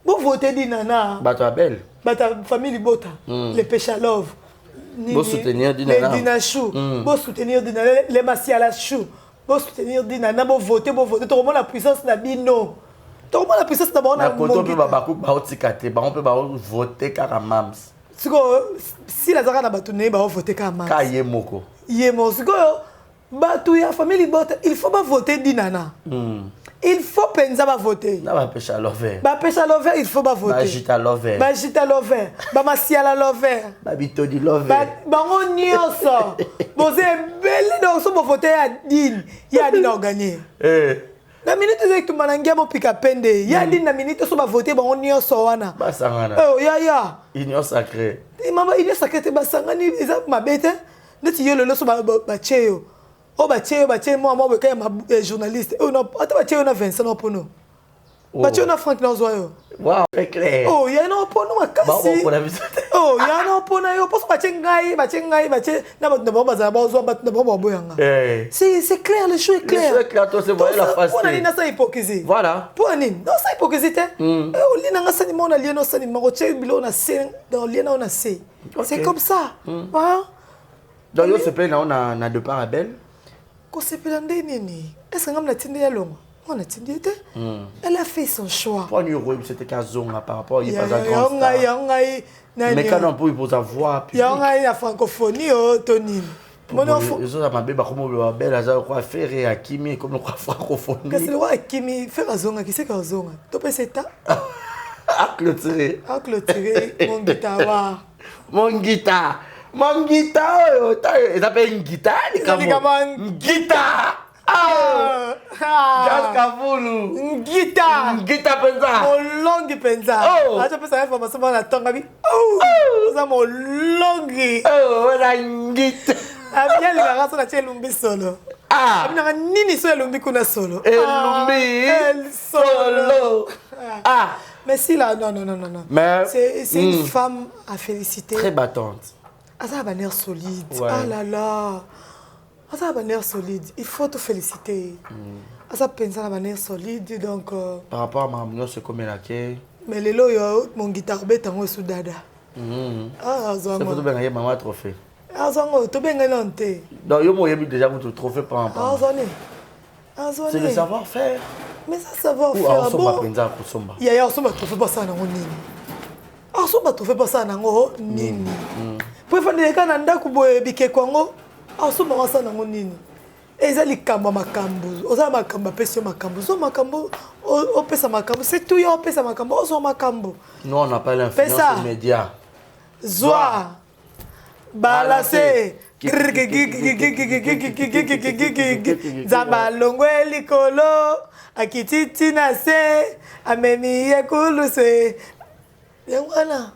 bo voter dina na ba ta belle ba ta famille bota les pécha love bo soutenir dina na les dina chou bo soutenir dina les masiala chou. Pour soutenir Dina, pour voter, tout le monde la puissance n'a bino. Tout le monde la puissance n'a pas na koto pe babaku ba otikate ba on peut ba voter karamams. Si la zara na batune ba voter karamams. Ka yemoko. Yemo siko batu ya famille bota, il faut pas voter Dinana. Il faut penser à voter. Na ba pesha lover. Ba pesha lover, il faut pas voter. Ba jita lover. Ba jita lover. Ba masiala lover. Ba bitodi lover. Ba on nyonso. Boze belle donc so bo voter ya Din. Ya Din a gagné. Na minute ze tumanangia mo pika pende. Ya Din na minute so ba voter ba on nyonso wana. Ba sangana. Ya. Union sacrée. Mama union sacrée te ba sangani eza mabete. Neti yo lelo so ba cheyo. Oh bah tiens moi quand même journaliste oh non attends bah tiens on a Vincent non pour nous bah tiens on a Franck Nanzoyo Waouh, très clair. Oh, il y a un pona makasi. Pour la visite. Oh, il y a un pona yo parce que c'est clair, le show est clair. Le show est clair, toi c'est voyez la face. Pour aller dans sa hypocrisie. Voilà. Pour aller dans sa hypocrisie. Au lien dans sa nimona lien dans sa nimona check bilo na c'est dans lien on a c'est. C'est comme ça. Hein? Donc yo se plaît on a deux parabelles. Ko se plaît nini? Est-ce que ngam tindi ya longo? On a tindi te. Elle a fait son choix. Pour nous c'était Kazonga par rapport il pas un grand star. Mais quand on peut poser voix puis. Ya ngai la francophonie oh Tony. Mon enfant. Je suis à ma bébé comme le belle à quoi faire et à Kimi comme le francophonie. Qu'est-ce que le roi Kimi faire Kazonga qui c'est Kazonga? Tu peux c'est ta? À clôturer. À clôturer mon guitare. Mon guitare. Mon guitare, il s'appelle une guitare. Une guitare. Ah! Gascavoulou! Une guitare! Une guitare pensa! Mon longue pensa! Oh! Ah, tu peux savoir information dans la tongue, abi? Oh! Ça, mon longue! Oh, voilà une guitare! Ah, bien, les gars, ça, c'est l'umbi solo. Ah! Ah, bien, nini, c'est l'umbi qu'on a solo. El solo! Ah! Mais si, là, non. Mais. C'est une femme à féliciter. Très battante. Ah, ça a un air solide. Ouais. Ah là là! Ça a un air solide. Il faut te féliciter. Ça pense à un air solide. Donc, par rapport à ma maman, c'est comme elle a fait. mais les loyaux, mon guitare bête en haut sous dada. Ah, ça faut bien gagner maman trophée. Ah, zango, tu bien gagné l'anté. Donc, yo moi j'ai déjà votre trophée par rapport. Ah, zango. Ah, zango. C'est le savoir-faire. Mais ça savoir-faire. Ou alors on va prendre pour somba. Il y a on va trophée pas ça nango nini. Ah, on va trophée pas ça nango nini. Pour faire des cas nanda kuboye bike kwango. Ah, on va ça nango nini. Ezali kamba makambu. Oza makambu pesi makambu. Zo makambu o pesa makambu. C'est tout yo pesa makambu. Ozo makambu. Nous on n'a pas l'influence immédiate. Zoa. Balasé. Zamba longwe likolo. Akititi na se. Amemi yekulu se. Yangwana.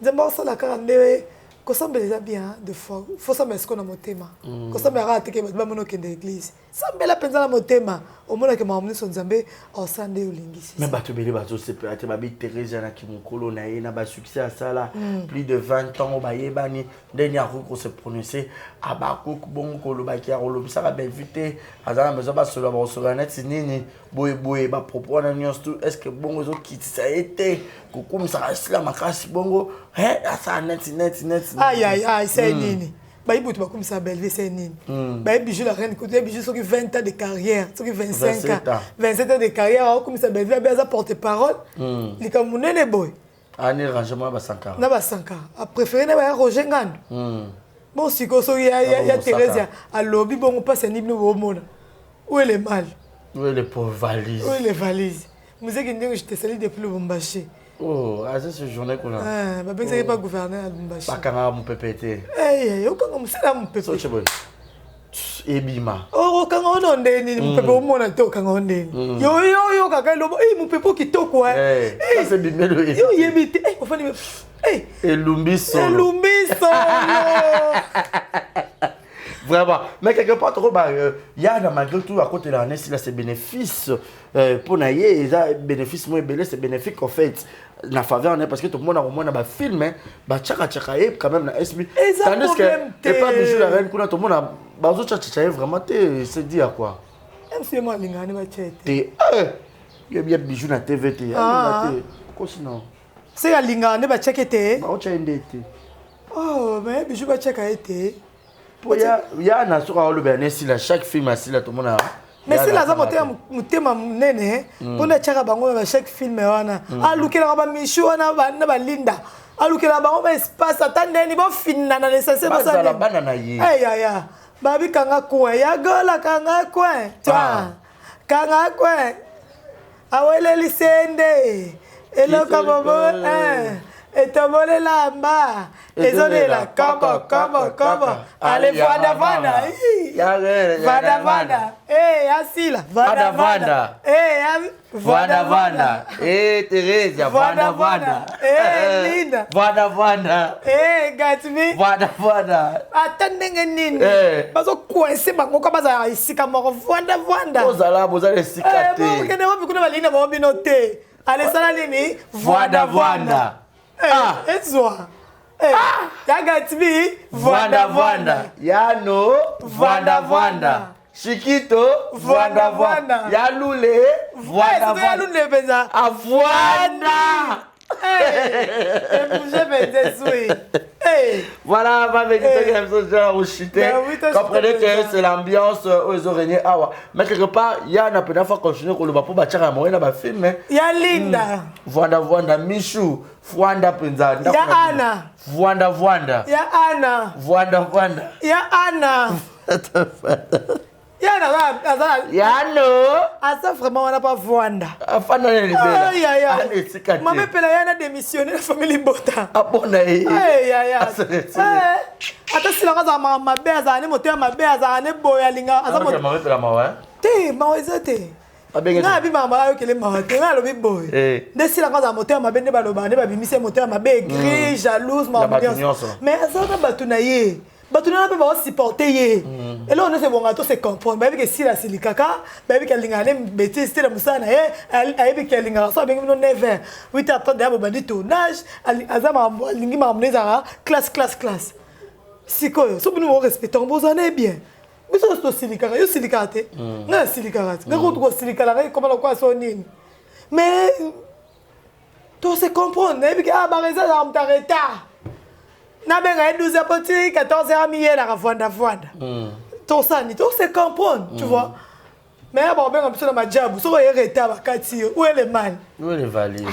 Zamba osala karande. Quand ça me les a bien de fois, faut ça me ce qu'on a mon thème. Quand ça me rate que je vais me noquer d'église. Ça me la peine dans mon thème. Au moins que ma maman son zambé au sandé ou lingisi. Mais bateau belé bateau c'est peut être ma bille Thérèse na qui mon colon na ba succès à ça là. Plus de 20 ans au baye bani dernier coup qu'on se prononcer à Bakouk bon kolo ba ki a rolo ça va belle vite. Azana maison ba solo ba solo net nini boy ba propos na news tout est-ce que bon aux autres qui ça a été comme ça reste là ma casse bongo hein ça net. Aïe, c'est nini. Bah, il faut comme ça, belle, c'est nini. Bah, bijou la reine, écoutez, bijou, ceux qui 20 ans de carrière, ceux qui 25 ans, 27 ans de carrière, comme ça, belle, bien, ça porte-parole. Il est comme mon nene boy. Année rangement, bah, 5 ans. Na ba 5 ans. A préféré, na ba Roger Ngan. Bon, si, il y a Thérèse, à lobby, bon, on passe un hymne au monde. Où est le mal? Où est les pauvres valises? Où est les valises? Vous savez que je te salue depuis le Bombaché. Oh, c'est cette journée qu'on a. Ah, bah, c'est pas gouverneur à Lumbashi. Pas quand on peut péter. Eh, yo quand on sait là mon pépé. So cheboy. Ebima. Oh, quand on a ndeni, mon pépé au monde to quand on ndeni. Yo kaka lobo, mon pépé qui to quoi. Eh, ça c'est bimelo. Yo yebite, on fait Elumbi solo. Elumbi solo. Vraiment. Mais quelque part, il y a malgré tout à côté de l'année, là, c'est bénéfice pour naïe, et bénéfice moins belé, c'est bénéfique en fait. La faveur, parce que tout le monde a au moins un film, bah tchaka quand même la SB. Tandis que t'es pas bijou la reine, tout le monde a bazo tchaka vraiment c'est dit à quoi? C'est moi l'ingane ma tchète. T'es il y a bien bijou na TVT. Quoi sinon? C'est la l'ingane ba tchèque té. Bah on tchèque ndété. Oh mais bijou ba tchèque été. Il y a un assureur le bien ici là chaque film assis là tout le monde a. Mais si la zamo mutema nene pona tchaka bango ba chaque film wana alukela ba mishu wana ba linda alukela bango ba espace atandeni ba finna na l'essentiel ba ça la banana yi ya babi kanga coin ya gola kanga coin tiens kanga coin awele lisende elo kabobo etomboli lamba ezolela kombo ale vanda asila vanda Teresia vanda Linda vanda Gatmi vanda ata ndenge nini bazokwese bango kwa bazala esika moko vanda ozala bozala esika te okende wapi kuna balinda bango bino te alesala nini vanda ezwa ya Gatmi vanda Yano vanda Chiquito vanda Yalule vanda Lule penza Vanda Voilà, va venir comprenez que c'est l'ambiance aux oreillers. Mais quelque part, il y a une première fois continuer pour le bapou bâtir à moyen dans film. Il y a Linda. Vanda Michou, Vanda Penza. Il y a Anna. Vanda. Il y a Anna. Vanda. Il y a Anna. Yano asa vraiment on n'a pas Vanda afana ne libera ane sikate mama pela yana démissionné la famille Bota abona ata sila kaza mama beza ne moto ya mabeza ne boya linga asa moto mama pela mawa te mawa ezate na bi mama ayo kele mawa te na lobi boy de sila kaza moto ya mabende baloba ne babimise moto ya mabe gris jalouse mama mais asa batuna ye batuna na ba supporter ye et là on se bon ato se comprendre ba que si la silikaka ba que linga ne bêtise la musana ye ayebi que linga so bengi no 9h 8h temps d'abo bandi tournage azama lingi mamneza classe sikoyo so bunu respectant bozane bien biso sto silikaka yo silikate na silikate na ko to silikala comme la quoi so nini mais to se comprendre ne que ba reza am tareta na benga 12h poti 14h miye la vanda to sani to se comprendre tu vois mais bon benga biso na majabu so ye reta bakati où est le mal où est le valide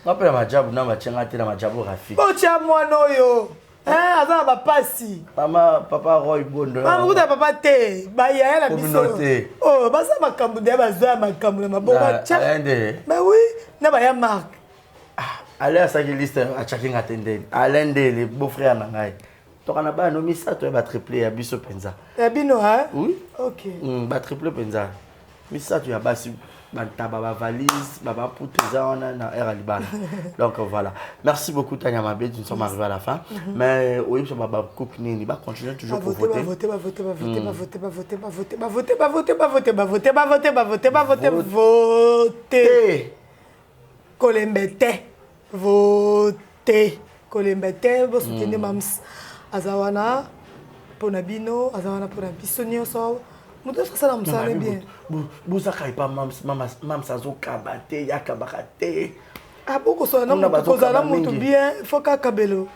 après majabu na machenga te na majabu rafiki o cha mwana yo aza ba pasi mama papa Roy Bondo mama kuta papa te ba ya la biso oh basa makambu de bazwa makambu na mabonga cha mais oui na ba ya marque allez à sa liste à chacun attendez Alain le beau-frère nangai tokana ba no misato ba triplé ya biso penza ya bino hein oui OK ba triplé penza misato ya basi bantaba ba valise ba putuza on na era libana donc voilà merci beaucoup Tanya Mabé nous sommes arrivés à la fin mais oui ça ba coupe nini ba continuer toujours pour voter voter Kolembete voter Kolembete vous soutenez mams azawana pona bino azawana pona biso nyonso muto sala msala bien buzaka ipa mams azokabate yakabakate aboko so na muto kozala muto bien faut ka kabelo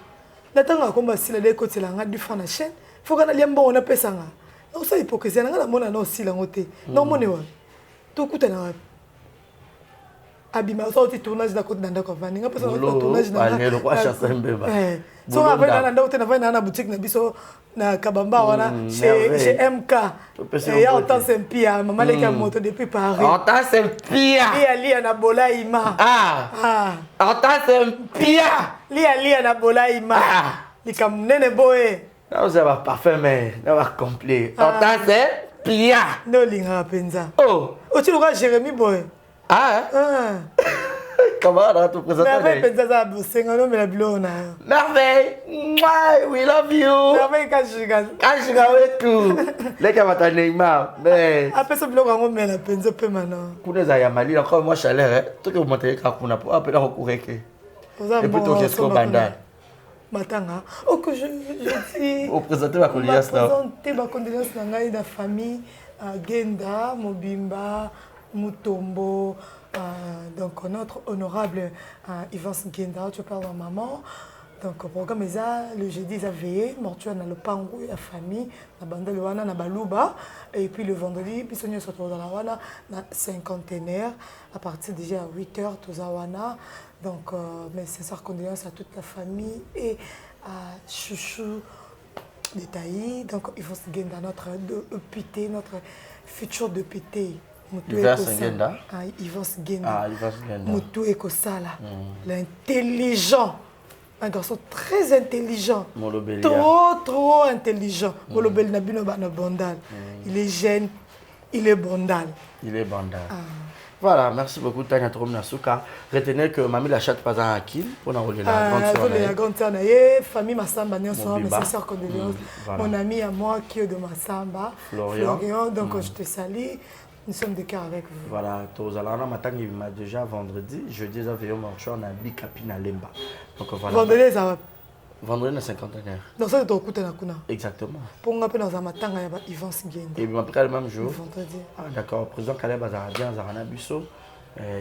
natanga komba sila de kotela nga du fana chaîne faut kana liambo ona pesanga no so hypocrisie nga na mona no sila ngote no monewa to kutana abima so ti tournage na côté ndako vani nga pesa tournage na alelo kwa chassa mbeba so après na ndako tena vani na boutique na biso na kabamba wana chez MK et ya autant sempia mama leka moto depuis Paris autant sempia lia na bolaima autant sempia lia na bolaima likamnene boye na uza ba parfum mais na ba complet autant sempia no linga penza oh tu le Jérémy boy camarade tu présenter merveille we love you merveille kashiga wetu leka bata Neymar mais après ça biloko ngo mela penza pe mana kuna za ya mali encore moi chaleur tout que monter ka kuna pour après la courir et puis tout qu'est-ce qu'on banda matanga que je dis au présenter ma condoléance là présenter ma condoléance na ngai da famille Genda Mobimba Mutombo, donc notre honorable Yvan Ngenda, tu parles de maman. Donc au programme le jeudi ils a veillé, mortuaire dans le Pangou, la famille, la bande de Wana, na Baluba, et puis le vendredi, puis on se retrouve dans la Wana, na cinquantenaire, à partir déjà à 8h, tous à Wana. Donc mes sincères condoléances à toute la famille et à Chouchou de Taï. Donc Yvan Ngenda, notre député, notre futur député. Yvan Ngenda. Yvan Ngenda. Mutu Ekosala. L'intelligent. Un garçon très intelligent. Molobelia. Trop intelligent. Molobel Nabino Bana Bondal. Il est jeune, il est bondal. Il est bandal. Voilà, merci beaucoup Tania Torom Nasuka. Retenez que Mamie la chatte pas un akil pour enrôler la grande sœur. La grande sœur, famille Massamba, mes sincères condoléances. Mon ami à moi qui est de Massamba, Florian. Donc je te salue. Nous sommes de cœur avec vous. Voilà, Tozalana Matang, il m'a déjà vendredi, jeudi, ça fait un marché, on a Bicapina Lemba. Donc voilà. Vendredi, ça va. Vendredi, le cinquantenaire. Donc ça, c'est au coup de la Kuna. Exactement. Pour nous appeler dans un matin, il y a Yvan Singenda. Et puis après le même jour. Vendredi. Ah d'accord, président Caleb Azaradia, Zarana Busso.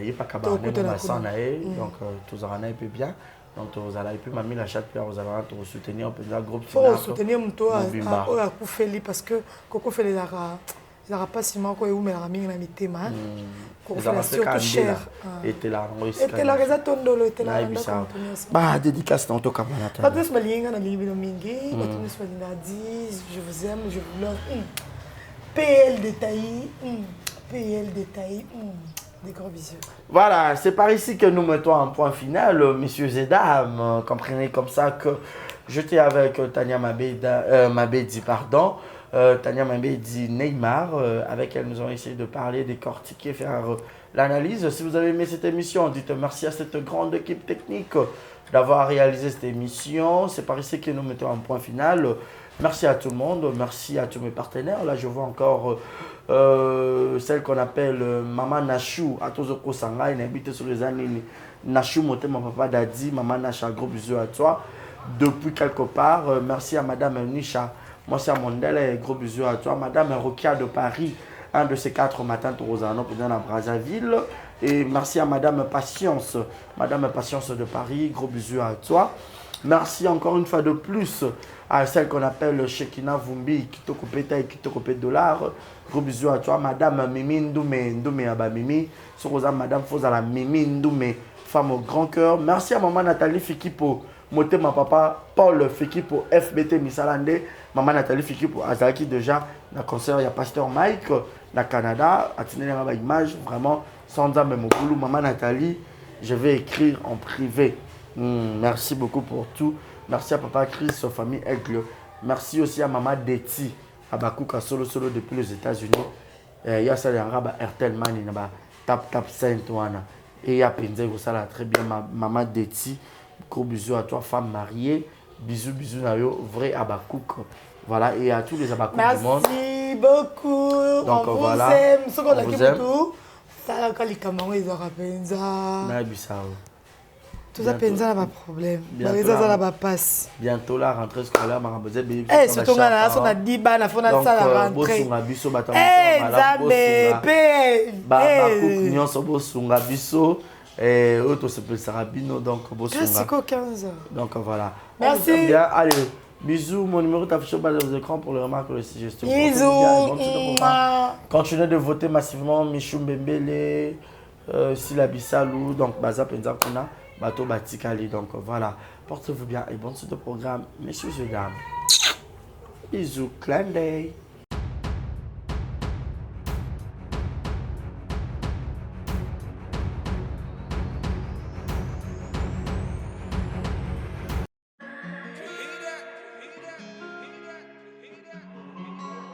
Il n'y a pas Kabarne, donc Tozalana, il peut bien. Donc Tozala, et puis Mamie la chatte, puis vous allez te soutenir, on peut dire groupe. Il faut soutenir mon toit à Koufeli parce que Coco fait les arras. Il n'y aura pas si mal que vous m'avez mis dans mes thèmes. Il faut surtout cher. Et tu l'as enregistré. Et tu l'as enregistré tondolo. Et tu l'as enregistré. Bah, dédicace dans ton camarade. Pas tous les liens dans les livres de Mingi. Pas tous les liens disent je vous aime, je vous love. PL détaillé. PL détaillé. Des gros bisous. Voilà, c'est par ici que nous mettons un point final, messieurs et dames. Comprenez comme ça que j'étais avec Tania Mabedi, pardon. Tania Mabedi Neymar, avec elle nous avons essayé de parler, décortiquer, faire l'analyse. Si vous avez aimé cette émission, dites merci à cette grande équipe technique d'avoir réalisé cette émission. C'est par ici que nous mettons un point final. Merci à tout le monde, merci à tous mes partenaires. Là, je vois encore celle qu'on appelle Maman Nachou, à Tozoko Sanga, elle habite sur les années Nachou, mon papa Dadi, Maman Nacha, gros bisous à toi. Depuis quelque part, merci à Madame Nisha. Moi, c'est à Mondele, gros bisous à toi. Madame Rokia de Paris, un de ces 4 matins, Torosano, président à Brazzaville. Et merci à Madame Patience de Paris, gros bisous à toi. Merci encore une fois de plus à celle qu'on appelle Shekina Vumbi, Kitoko Peta et Kitoko Dollar. Gros bisous à toi. Madame Mimi Ndoumé Abamimi. Sorosa, Madame Fozala Mimi Ndoumé, femme au grand cœur. Merci à Maman Nathalie Fikipo. Moté ma papa Paul Fiki pour FBT Misalande, maman Nathalie Fiki pour Azaki déjà dans le concert il y a Pasteur Mike dans Canada, à tenir la image vraiment sans âme mon boulot. Maman Nathalie, je vais écrire en privé. Merci beaucoup pour tout. Merci à papa Chris, sa famille Aigle. Merci aussi à maman Deti, à Bakuka solo depuis les États-Unis. Il y a ça les arabes Airtel Money, tap Saint-Oana. Et il y a Penze, vous savez très bien maman Deti. Gros bisous à toi, femme mariée. Bisous Nayo, vrai Abakouk. Voilà, et à tous les Abakouk du monde. Merci beaucoup. Donc on voilà. Vous aime. Ce qu'on a vous dit aime. tout. Ça, quand les Camerounais, ils auront Penza. Tout ça, Penza n'a pas de problème. Ça n'a pas passe. Bientôt la rentrée scolaire, ma rabosée. Eh, surtout on a 10 balles, on a ça la rentrée. Eh, Zambé, paix. Bakouk, nyonso bosunga biso. Et autre se peut Sarabino, donc c'est quoi 15 heures. Donc voilà. Merci. Bien. Allez, bisous. Mon numéro est affiché sur les écrans pour les remarques et les suggestions. Bisous. Continuez de voter massivement. Michou Mbembele, Sila Bissalou, donc Baza Penzakuna, Bato Batikali. Donc voilà. Portez-vous bien et bonne suite de programme, messieurs et dames. Bisous, clin d'œil.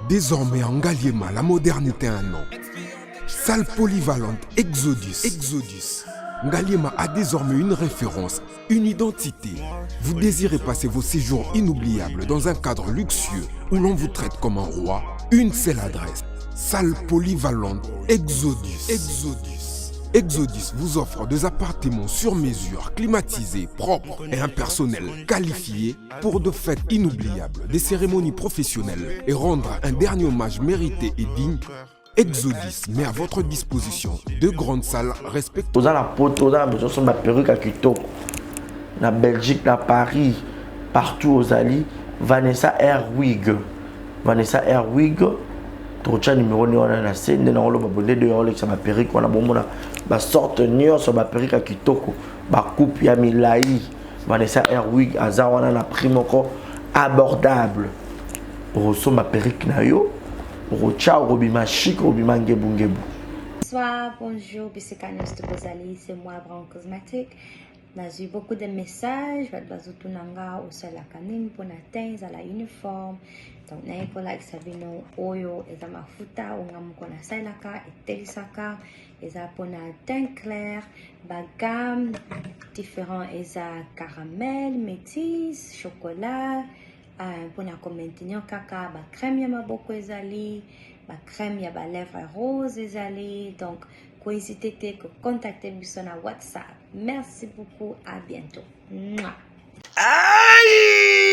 Désormais en Ngaliema, la modernité a un nom. Salle polyvalente Exodus. Ngaliema a désormais une référence, une identité. Vous désirez passer vos séjours inoubliables dans un cadre luxueux où l'on vous traite comme un roi? Une seule adresse. Salle polyvalente Exodus vous offre des appartements sur mesure, climatisés, propres et un personnel qualifié pour de fêtes inoubliables, des cérémonies professionnelles et rendre un dernier hommage mérité et digne. Exodus met à votre disposition 2 grandes salles respectueuses. Vous avez la poteau, vous avez besoin de perruque à Kitoko. La Belgique, la Paris, partout aux alliés. Vanessa Airwig. Trocha numéro ni wana na scène na olo babonde de olo ça ma perruque wana bomona ba sorte nior sur ba perruque à Kitoko ba coupe ya milai Vanessa Airwig aza wana na primoko abordable oso ma perruque na yo rocha robima chic robima ngebu. Bonsoir, bonjour, Bissekanos de Bozali, c'est moi Brown Cosmétique. J'ai eu beaucoup de messages. Bazutunanga usalaka nini pona tens à la uniforme. Donc naiko like sabino oyo eza mafuta ungamuko na salaka etelisaka eza pona teint clair bagam différents eza caramel, métis, chocolat pona ko maintenir kaka ba crème ya maboko ezali ba crème ya ba lèvres rose ezali. Donc ko hésiter te ko contacter biso na WhatsApp. Merci beaucoup, à bientôt. Mouah. Aïe!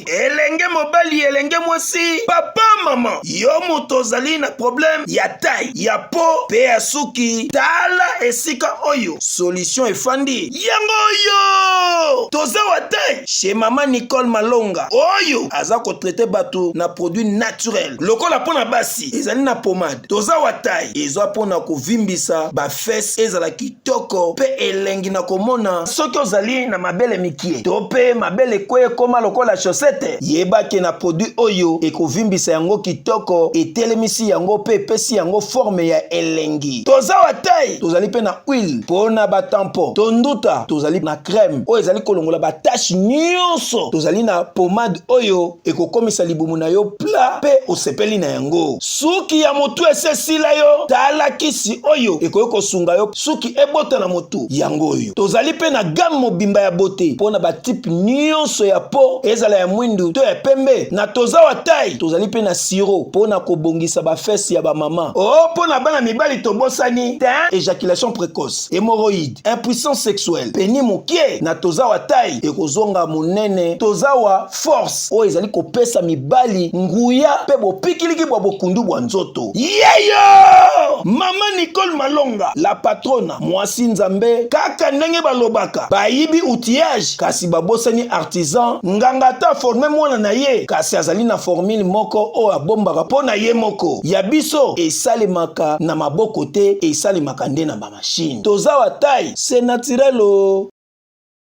Elenge mobali, elenge mwasi, papa, maman, yo moto ozali na problème ya taille, ya po, pe ya suki, tala esika oyo, solution efandi, yango oyo! Toza wa taille, chez maman Nicole Malonga, oyo, aza ko traiter bato na produit naturel, lokola pona basi, ezali na pomade, toza wa taille, ezwa pona ko vimbisa, ba fesse, ezala kitoko, pe elengi na komona, soki ozali na mabele mikie, to pe mabele kweye koma lokola chaussette, yebake na produit oyo, eko vimbisa yango kitoko, etelemisi yango pe pesi yango forme ya elengi. Toza wa taille, tozali pe na huile, pona ba tampon, tonduta, tozali na crème, oyo ezali kolongola ba tache nyonso, tozali na pomade oyo, eko komisa libumu na yo pla, pe osepeli na yango. Suki ya motu esesila yo, tala kisi oyo, eko kosunga yo, suki ebota na motu, yango oyo. Tozali pe na gamme mobimba ya beauté, pona ba type nyonso ya po, ezala ya mwindu, to ya pembe, na toza wa taille, tozali pe na siro, pona kobongisa ba fesse ya ba mama. Oh, pona bana mibali tobosani, éjaculation précoce, hémorroïde, impuissance sexuelle, peni mokie, na toza wa taille, ekozonga monene, toza wa force, o ezali kopesa mibali, nguya, pe bopikiliki bwa bokundu bwa nzoto. Yeyo! Mama Nicole Malonga, la patrona, mwasi nzambe, kaka ndenge balobaka, bayibi outillage, kasi babosani artisan, nganga ta forme mwana na ye, kasi azali na formule moko o abombaka pona ye moko. Ya biso, esalemaka na maboko te, esalemaka nde na ba machine. Toza wa taille, c'est naturel o.